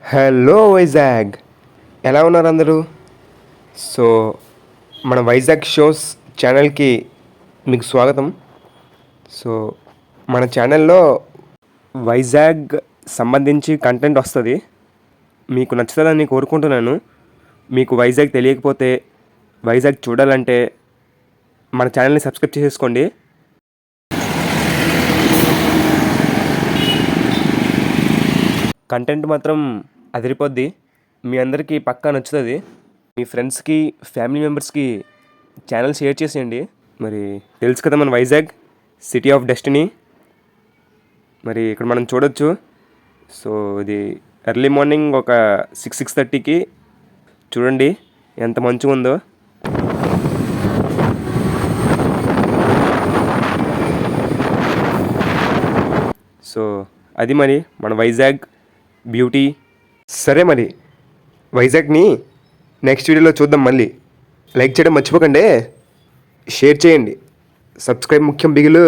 Hello Vizag, ఎలా ఉన్నారు అందరూ? సో మన వైజాగ్ షోస్ ఛానల్కి మీకు స్వాగతం. సో మన ఛానల్లో వైజాగ్ సంబంధించి కంటెంట్ వస్తుంది. మీకు నచ్చుతుందని కోరుకుంటున్నాను. మీకు వైజాగ్ తెలియకపోతే, వైజాగ్ చూడాలంటే మన ఛానల్ని సబ్స్క్రైబ్ చేసుకోండి. కంటెంట్ మాత్రం అదిరిపోద్ది. మీ అందరికీ పక్కా నచ్చుతుంది. మీ ఫ్రెండ్స్కి, ఫ్యామిలీ మెంబర్స్కి ఛానల్ షేర్ చేసేయండి. మరి తెలుసు కదా మన వైజాగ్ సిటీ ఆఫ్ డెస్టినీ. మరి ఇక్కడ మనం చూడొచ్చు. సో ఇది ఎర్లీ మార్నింగ్ ఒక 6:30కి చూడండి ఎంత మంచిగా ఉందో. సో అది మరి మన వైజాగ్ బ్యూటీ. సరే మరి వైజాగ్ని నెక్స్ట్ వీడియోలో చూద్దాం. మళ్ళీ లైక్ చేయడం మర్చిపోకండి, షేర్ చేయండి, సబ్స్క్రైబ్ ముఖ్యం బిగులు.